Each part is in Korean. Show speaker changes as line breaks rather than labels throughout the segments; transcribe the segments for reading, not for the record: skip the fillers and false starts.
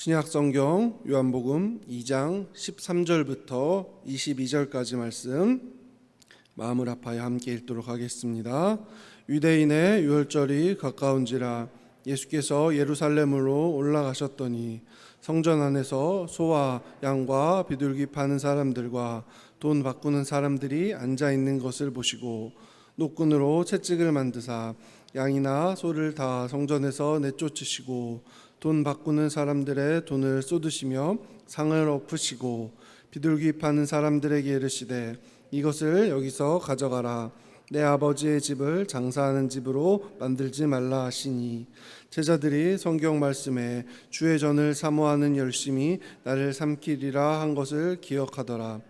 신약성경 요한복음 2장 13절부터 22절까지 말씀 마음을 합하여 함께 읽도록 하겠습니다. 유대인의 유월절이 가까운지라 예수께서 예루살렘으로 올라가셨더니 성전 안에서 소와 양과 비둘기 파는 사람들과 돈 바꾸는 사람들이 앉아 있는 것을 보시고 노끈으로 채찍을 만드사 양이나 소를 다 성전에서 내쫓으시고 돈 바꾸는 사람들의 돈을 쏟으시며 상을 엎으시고 비둘기 파는 사람들에게 이르시되 이것을 여기서 가져가라. 내 아버지의 집을 장사하는 집으로 만들지 말라 하시니 제자들이 성경 말씀에 주의 전을 사모하는 열심이 나를 삼키리라 한 것을 기억하더라.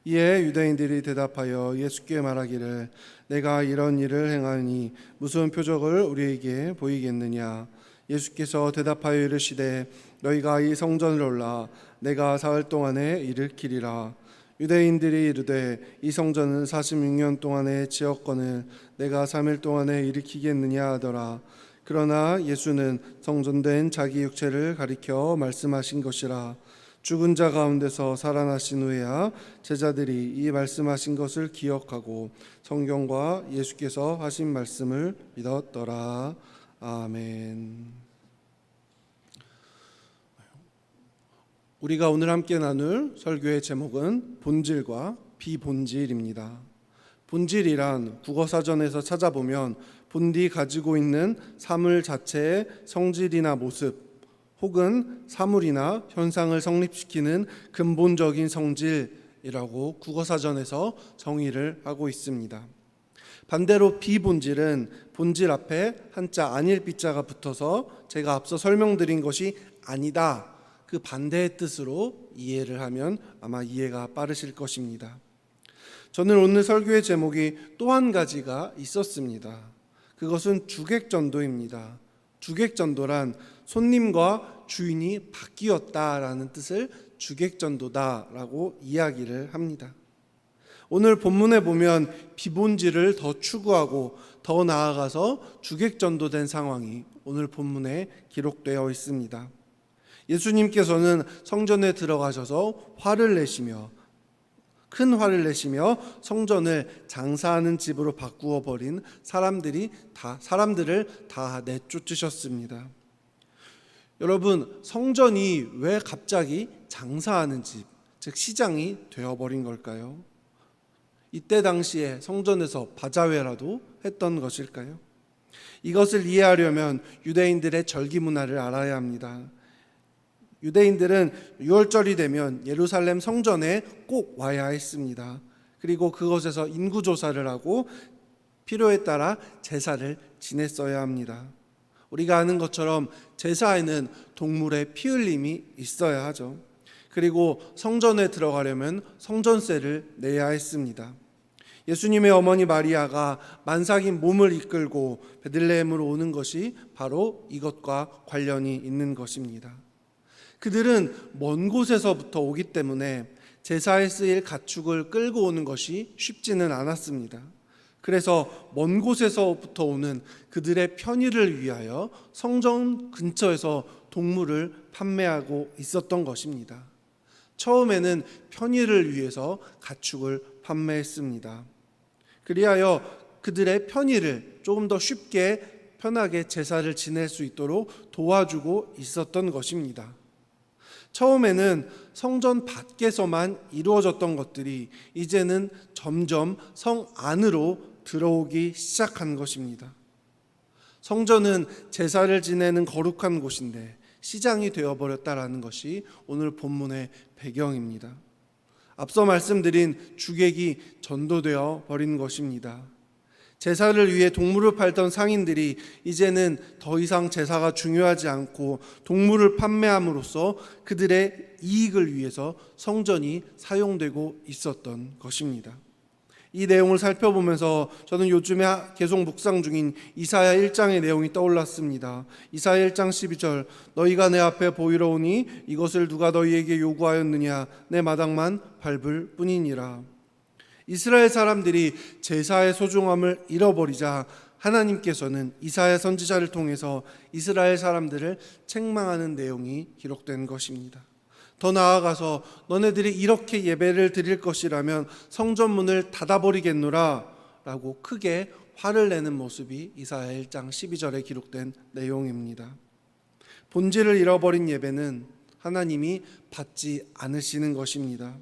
이에 유대인들이 대답하여 예수께 말하기를 내가 이런 일을 행하니 무슨 표적을 우리에게 보이겠느냐. 예수께서 대답하여 이르시되 너희가 이 성전을 올라 내가 사흘 동안에 일으키리라. 유대인들이 이르되 이 성전은 46년 동안의 지었거늘 내가 3일 동안에 일으키겠느냐 하더라. 그러나 예수는 성전된 자기 육체를 가리켜 말씀하신 것이라. 죽은 자 가운데서 살아나신 후에야 제자들이 이 말씀하신 것을 기억하고 성경과 예수께서 하신 말씀을 믿었더라. 아멘. 우리가 오늘 함께 나눌 설교의 제목은 본질과 비본질입니다. 본질이란 국어사전에서 찾아보면 본디 가지고 있는 사물 자체의 성질이나 모습 혹은 사물이나 현상을 성립시키는 근본적인 성질이라고 국어사전에서 정의를 하고 있습니다. 반대로 비본질은 본질 앞에 한자 아닐 빗자가 붙어서 제가 앞서 설명드린 것이 아니다, 그 반대의 뜻으로 이해를 하면 아마 이해가 빠르실 것입니다. 저는 오늘 설교의 제목이 또 한 가지가 있었습니다. 그것은 주객전도입니다. 주객전도란 손님과 주인이 바뀌었다라는 뜻을 주객전도다라고 이야기를 합니다. 오늘 본문에 보면 비본질을 더 추구하고 더 나아가서 주객전도된 상황이 오늘 본문에 기록되어 있습니다. 예수님께서는 성전에 들어가셔서 큰 화를 내시며 성전을 장사하는 집으로 바꾸어 버린 사람들을 다 내쫓으셨습니다. 여러분, 성전이 왜 갑자기 장사하는 집, 즉 시장이 되어버린 걸까요? 이때 당시에 성전에서 바자회라도 했던 것일까요? 이것을 이해하려면 유대인들의 절기 문화를 알아야 합니다. 유대인들은 유월절이 되면 예루살렘 성전에 꼭 와야 했습니다. 그리고 그곳에서 인구조사를 하고 필요에 따라 제사를 지냈어야 합니다. 우리가 아는 것처럼 제사에는 동물의 피 흘림이 있어야 하죠. 그리고 성전에 들어가려면 성전세를 내야 했습니다. 예수님의 어머니 마리아가 만삭인 몸을 이끌고 베들레헴으로 오는 것이 바로 이것과 관련이 있는 것입니다. 그들은 먼 곳에서부터 오기 때문에 제사에 쓰일 가축을 끌고 오는 것이 쉽지는 않았습니다. 그래서 먼 곳에서부터 오는 그들의 편의를 위하여 성전 근처에서 동물을 판매하고 있었던 것입니다. 처음에는 편의를 위해서 가축을 판매했습니다. 그리하여 그들의 편의를 조금 더 쉽게 편하게 제사를 지낼 수 있도록 도와주고 있었던 것입니다. 처음에는 성전 밖에서만 이루어졌던 것들이 이제는 점점 성 안으로 들어오기 시작한 것입니다. 성전은 제사를 지내는 거룩한 곳인데 시장이 되어버렸다라는 것이 오늘 본문의 배경입니다. 앞서 말씀드린 주객이 전도되어 버린 것입니다. 제사를 위해 동물을 팔던 상인들이 이제는 더 이상 제사가 중요하지 않고 동물을 판매함으로써 그들의 이익을 위해서 성전이 사용되고 있었던 것입니다. 이 내용을 살펴보면서 저는 요즘에 계속 묵상 중인 이사야 1장의 내용이 떠올랐습니다. 이사야 1장 12절 너희가 내 앞에 보이러 오니 이것을 누가 너희에게 요구하였느냐 내 마당만 밟을 뿐이니라. 이스라엘 사람들이 제사의 소중함을 잃어버리자 하나님께서는 이사야 선지자를 통해서 이스라엘 사람들을 책망하는 내용이 기록된 것입니다. 더 나아가서 너네들이 이렇게 예배를 드릴 것이라면 성전문을 닫아버리겠노라 라고 크게 화를 내는 모습이 이사야 1장 12절에 기록된 내용입니다. 본질을 잃어버린 예배는 하나님이 받지 않으시는 것입니다.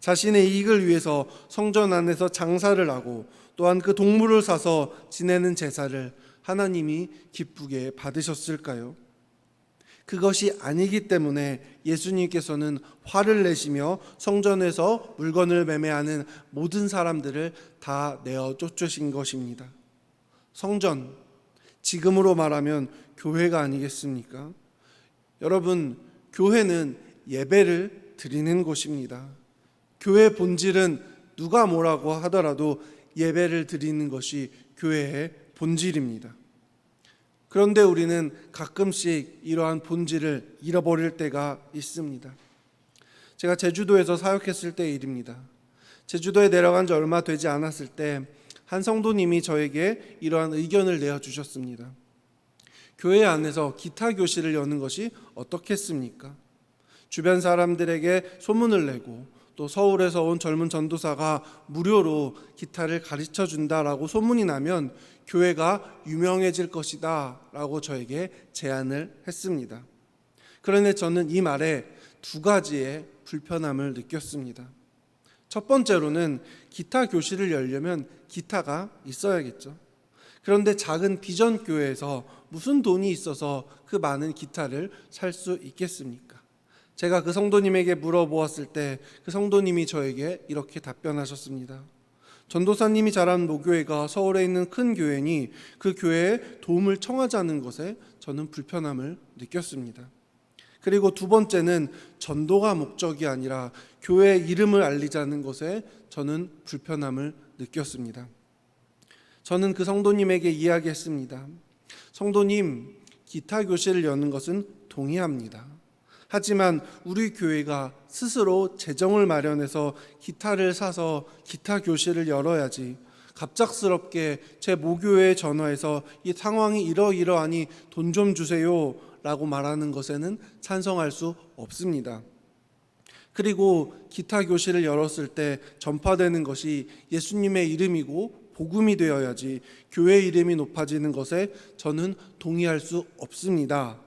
자신의 이익을 위해서 성전 안에서 장사를 하고 또한 그 동물을 사서 지내는 제사를 하나님이 기쁘게 받으셨을까요? 그것이 아니기 때문에 예수님께서는 화를 내시며 성전에서 물건을 매매하는 모든 사람들을 다 내어 쫓으신 것입니다. 성전, 지금으로 말하면 교회가 아니겠습니까? 여러분, 교회는 예배를 드리는 곳입니다. 교회의 본질은 누가 뭐라고 하더라도 예배를 드리는 것이 교회의 본질입니다. 그런데 우리는 가끔씩 이러한 본질을 잃어버릴 때가 있습니다. 제가 제주도에서 사역했을 때의 일입니다. 제주도에 내려간 지 얼마 되지 않았을 때 한 성도님이 저에게 이러한 의견을 내어주셨습니다. 교회 안에서 기타 교실을 여는 것이 어떻겠습니까? 주변 사람들에게 소문을 내고 또 서울에서 온 젊은 전도사가 무료로 기타를 가르쳐 준다라고 소문이 나면 교회가 유명해질 것이다 라고 저에게 제안을 했습니다. 그런데 저는 이 말에 두 가지의 불편함을 느꼈습니다. 첫 번째로는 기타 교실을 열려면 기타가 있어야겠죠. 그런데 작은 비전 교회에서 무슨 돈이 있어서 그 많은 기타를 살 수 있겠습니까? 제가 그 성도님에게 물어보았을 때 그 성도님이 저에게 이렇게 답변하셨습니다. 전도사님이 자란 모교회가 서울에 있는 큰 교회니 그 교회에 도움을 청하자는 것에 저는 불편함을 느꼈습니다. 그리고 두 번째는 전도가 목적이 아니라 교회의 이름을 알리자는 것에 저는 불편함을 느꼈습니다. 저는 그 성도님에게 이야기했습니다. 성도님, 기타 교실을 여는 것은 동의합니다. 하지만 우리 교회가 스스로 재정을 마련해서 기타를 사서 기타 교실을 열어야지 갑작스럽게 제 모교회에 전화해서 이 상황이 이러이러하니 돈 좀 주세요 라고 말하는 것에는 찬성할 수 없습니다. 그리고 기타 교실을 열었을 때 전파되는 것이 예수님의 이름이고 복음이 되어야지 교회 이름이 높아지는 것에 저는 동의할 수 없습니다.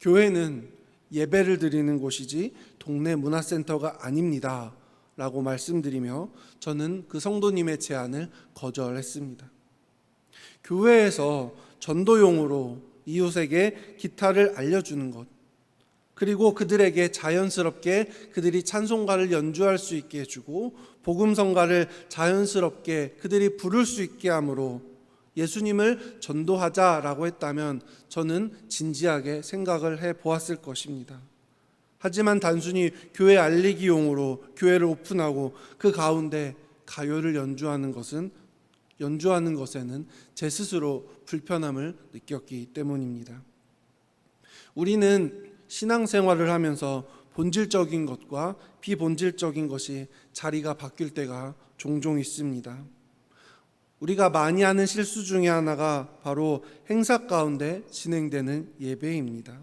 교회는 예배를 드리는 곳이지 동네 문화센터가 아닙니다 라고 말씀드리며 저는 그 성도님의 제안을 거절했습니다. 교회에서 전도용으로 이웃에게 기타를 알려주는 것, 그리고 그들에게 자연스럽게 그들이 찬송가를 연주할 수 있게 해주고 복음성가를 자연스럽게 그들이 부를 수 있게 함으로 예수님을 전도하자라고 했다면 저는 진지하게 생각을 해보았을 것입니다. 하지만 단순히 교회 알리기용으로 교회를 오픈하고 그 가운데 가요를 연주하는 것에는 제 스스로 불편함을 느꼈기 때문입니다. 우리는 신앙생활을 하면서 본질적인 것과 비본질적인 것이 자리가 바뀔 때가 종종 있습니다. 우리가 많이 하는 실수 중에 하나가 바로 행사 가운데 진행되는 예배입니다.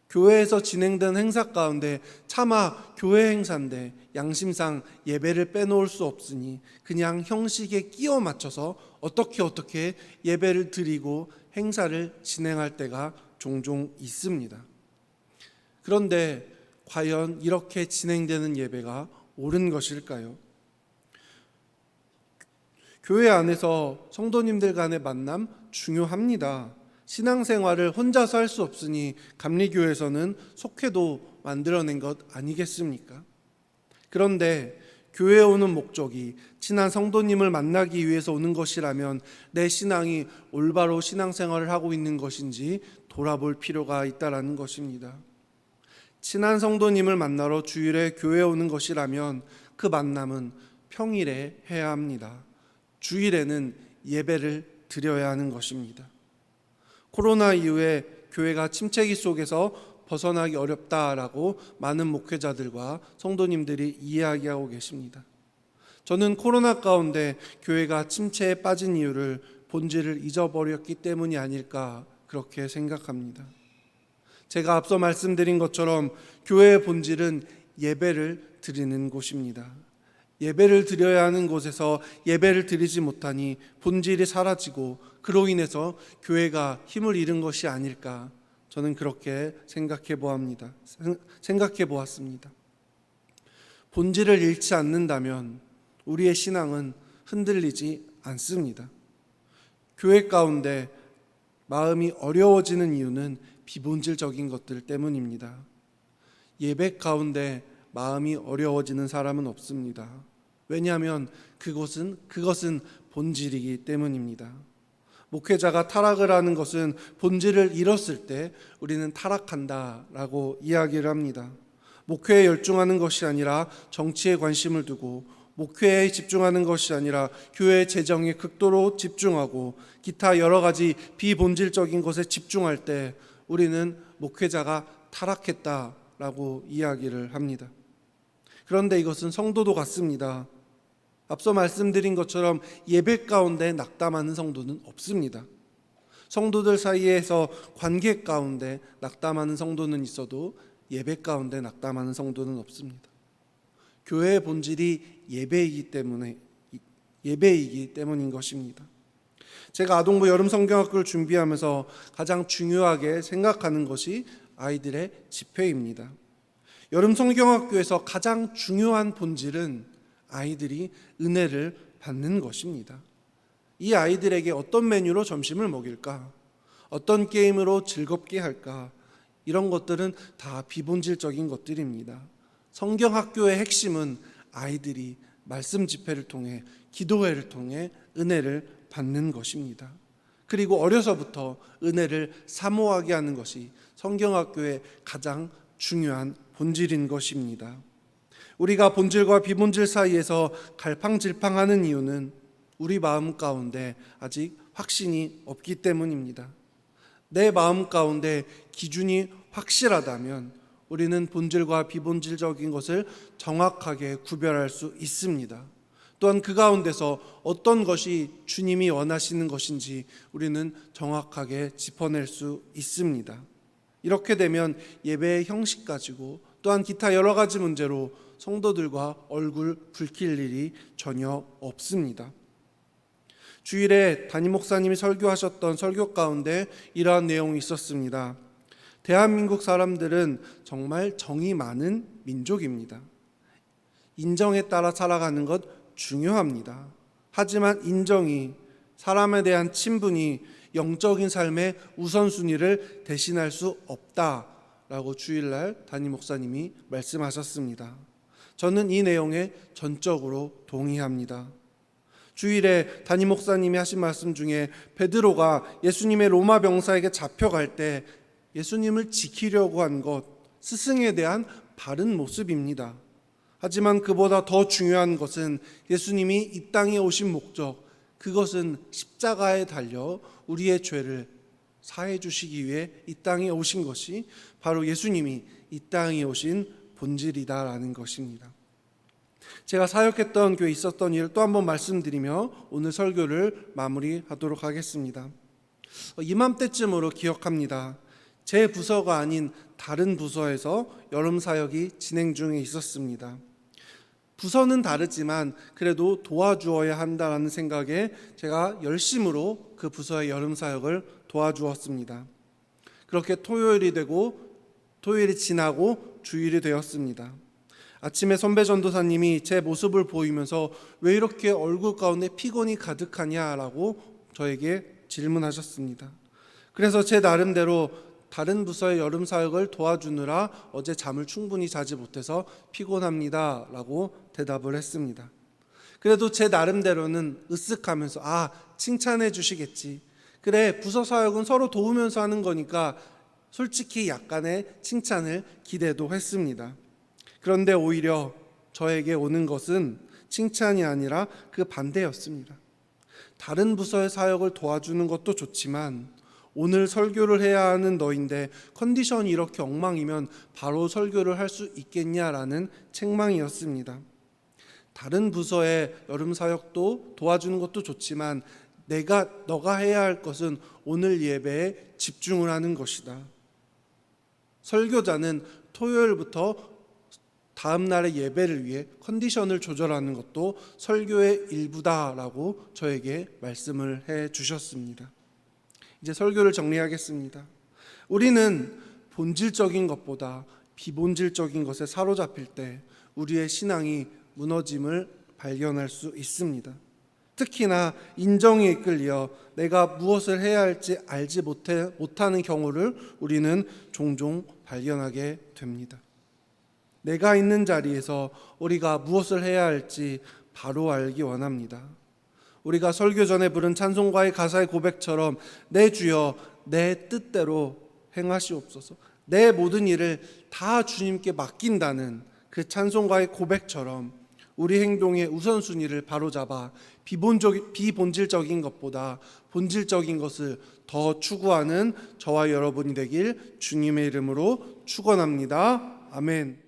교회에서 진행된 행사 가운데 차마 교회 행사인데 양심상 예배를 빼놓을 수 없으니 그냥 형식에 끼워 맞춰서 어떻게 예배를 드리고 행사를 진행할 때가 종종 있습니다. 그런데 과연 이렇게 진행되는 예배가 옳은 것일까요? 교회 안에서 성도님들 간의 만남 중요합니다. 신앙생활을 혼자서 할 수 없으니 감리교에서는 속회도 만들어낸 것 아니겠습니까? 그런데 교회에 오는 목적이 친한 성도님을 만나기 위해서 오는 것이라면 내 신앙이 올바로 신앙생활을 하고 있는 것인지 돌아볼 필요가 있다는 것입니다. 친한 성도님을 만나러 주일에 교회에 오는 것이라면 그 만남은 평일에 해야 합니다. 주일에는 예배를 드려야 하는 것입니다. 코로나 이후에 교회가 침체기 속에서 벗어나기 어렵다라고 많은 목회자들과 성도님들이 이야기하고 계십니다. 저는 코로나 가운데 교회가 침체에 빠진 이유를 본질을 잊어버렸기 때문이 아닐까 그렇게 생각합니다. 제가 앞서 말씀드린 것처럼 교회의 본질은 예배를 드리는 곳입니다. 예배를 드려야 하는 곳에서 예배를 드리지 못하니 본질이 사라지고 그로 인해서 교회가 힘을 잃은 것이 아닐까 저는 그렇게 생각해 보았습니다. 본질을 잃지 않는다면 우리의 신앙은 흔들리지 않습니다. 교회 가운데 마음이 어려워지는 이유는 비본질적인 것들 때문입니다. 예배 가운데 마음이 어려워지는 사람은 없습니다. 왜냐하면 그것은 본질이기 때문입니다. 목회자가 타락을 하는 것은 본질을 잃었을 때 우리는 타락한다라고 이야기를 합니다. 목회에 열중하는 것이 아니라 정치에 관심을 두고, 목회에 집중하는 것이 아니라 교회 재정에 극도로 집중하고 기타 여러 가지 비본질적인 것에 집중할 때 우리는 목회자가 타락했다라고 이야기를 합니다. 그런데 이것은 성도도 같습니다. 앞서 말씀드린 것처럼 예배 가운데 낙담하는 성도는 없습니다. 성도들 사이에서 관계 가운데 낙담하는 성도는 있어도 예배 가운데 낙담하는 성도는 없습니다. 교회의 본질이 예배이기 때문인 것입니다. 제가 아동부 여름 성경학교를 준비하면서 가장 중요하게 생각하는 것이 아이들의 집회입니다. 여름 성경학교에서 가장 중요한 본질은 아이들이 은혜를 받는 것입니다. 이 아이들에게 어떤 메뉴로 점심을 먹일까? 어떤 게임으로 즐겁게 할까? 이런 것들은 다 비본질적인 것들입니다. 성경학교의 핵심은 아이들이 말씀 집회를 통해, 기도회를 통해 은혜를 받는 것입니다. 그리고 어려서부터 은혜를 사모하게 하는 것이 성경학교의 가장 중요한 본질인 것입니다. 우리가 본질과 비본질 사이에서 갈팡질팡하는 이유는 우리 마음 가운데 아직 확신이 없기 때문입니다. 내 마음 가운데 기준이 확실하다면 우리는 본질과 비본질적인 것을 정확하게 구별할 수 있습니다. 또한 그 가운데서 어떤 것이 주님이 원하시는 것인지 우리는 정확하게 짚어낼 수 있습니다. 이렇게 되면 예배의 형식 가지고 또한 기타 여러 가지 문제로 성도들과 얼굴 붉힐 일이 전혀 없습니다. 주일에 담임 목사님이 설교하셨던 설교 가운데 이러한 내용이 있었습니다. 대한민국 사람들은 정말 정이 많은 민족입니다. 인정에 따라 살아가는 것 중요합니다. 하지만 인정이, 사람에 대한 친분이 영적인 삶의 우선순위를 대신할 수 없다라고 주일날 담임 목사님이 말씀하셨습니다. 저는 이 내용에 전적으로 동의합니다. 주일에 담임 목사님이 하신 말씀 중에 베드로가 예수님의 로마 병사에게 잡혀갈 때 예수님을 지키려고 한 것, 스승에 대한 바른 모습입니다. 하지만 그보다 더 중요한 것은 예수님이 이 땅에 오신 목적, 그것은 십자가에 달려 우리의 죄를 사해 주시기 위해 이 땅에 오신 것이 바로 예수님이 이 땅에 오신 본질이다라는 것입니다. 제가 사역했던 교회에 있었던 일을 또 한 번 말씀드리며 오늘 설교를 마무리하도록 하겠습니다. 이맘때쯤으로 기억합니다. 제 부서가 아닌 다른 부서에서 여름 사역이 진행 중에 있었습니다. 부서는 다르지만 그래도 도와주어야 한다라는 생각에 제가 열심으로 그 부서의 여름 사역을 도와주었습니다. 그렇게 토요일이 지나고 주일이 되었습니다. 아침에 선배 전도사님이 제 모습을 보이면서 왜 이렇게 얼굴 가운데 피곤이 가득하냐라고 저에게 질문하셨습니다. 그래서 제 나름대로 다른 부서의 여름 사역을 도와주느라 어제 잠을 충분히 자지 못해서 피곤합니다 라고 대답을 했습니다. 그래도 제 나름대로는 으쓱하면서 칭찬해 주시겠지, 그래 부서 사역은 서로 도우면서 하는 거니까 솔직히 약간의 칭찬을 기대도 했습니다. 그런데 오히려 저에게 오는 것은 칭찬이 아니라 그 반대였습니다. 다른 부서의 사역을 도와주는 것도 좋지만 오늘 설교를 해야 하는 너인데 컨디션이 이렇게 엉망이면 바로 설교를 할 수 있겠냐라는 책망이었습니다. 다른 부서의 여름 사역도 도와주는 것도 좋지만 너가 해야 할 것은 오늘 예배에 집중을 하는 것이다. 설교자는 토요일부터 다음 날의 예배를 위해 컨디션을 조절하는 것도 설교의 일부다라고 저에게 말씀을 해 주셨습니다. 이제 설교를 정리하겠습니다. 우리는 본질적인 것보다 비본질적인 것에 사로잡힐 때 우리의 신앙이 무너짐을 발견할 수 있습니다. 특히나 인정에 이끌려 내가 무엇을 해야 할지 알지 못하는 경우를 우리는 종종 발견하게 됩니다. 내가 있는 자리에서 우리가 무엇을 해야 할지 바로 알기 원합니다. 우리가 설교 전에 부른 찬송가의 가사의 고백처럼 내 주여 내 뜻대로 행하시옵소서, 내 모든 일을 다 주님께 맡긴다는 그 찬송가의 고백처럼 우리 행동의 우선순위를 바로잡아 비본질적인 것보다 본질적인 것을 더 추구하는 저와 여러분이 되길 주님의 이름으로 축원합니다. 아멘.